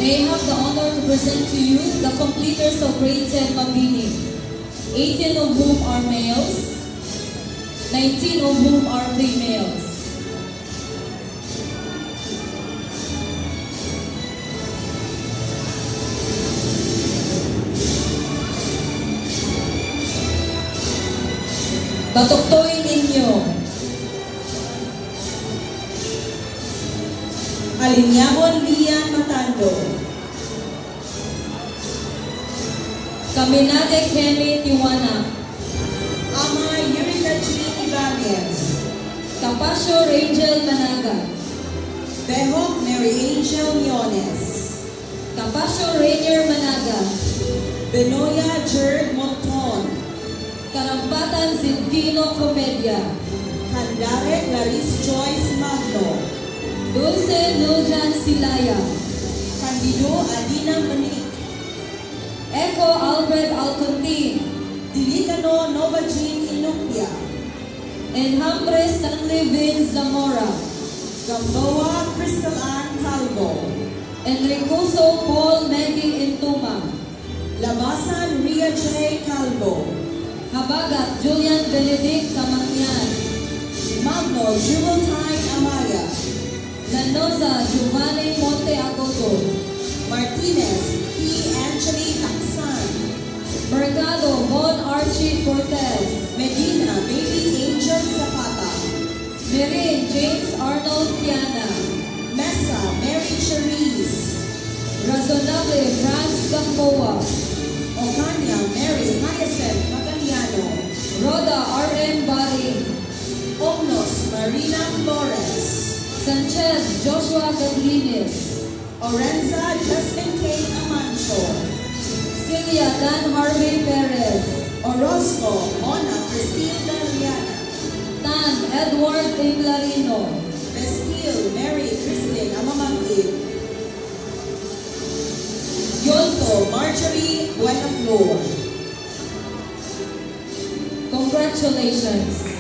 May I have the honor to present to you the completers of grade 10 Mabini, 18 of whom are males, 19 of whom are females. Batuktuin ninyo. Alinyabon Lian Matando. Kaminade Kenny Tiwana. Ama Yurika G. Ibanez. Capasio Rangel Managa. Behok Mary Angel Miones. Capasio Rainier Managa. Benoya Jared Monton. Karampatan Zidkino Comedia. Candare Clarice Joyce Magno. Dulce Nuljan Silaya. Candido Adina Manik. Echo Alfred Alcontin. Dilicano Nova Jean Inupia. Enjambres Stanley Vince Zamora. Gamboa Crystal Ann Calvo. Enricuso Paul Maggie Intuma. Labasan Ria J. Calvo. Habagat Julian Benedict Kamangyan. Magno Jubiltine Amaya. Lanosa Giovanni Monte Agoto. Martinez P. Angeli Taksan. Mercado Von Archie Cortez. Medina Baby Angel Zapata. Merin James Arnold Tiana. Mesa Mary Cherise. Razonable Franz Gamboa. Ocaña Mary Hyacinth Magaliano. Roda R.M. Bari. Omnos Marina Flores. Sanchez Joshua Gaglinis. Orenza Justin K. Amancho. Celia Dan Harvey Perez. Orozco Mona Christine Daliana. Tan Edward Inglarino. Vestil Mary Christine Amamangkib. Yonto Marjorie Buenaflor. Congratulations.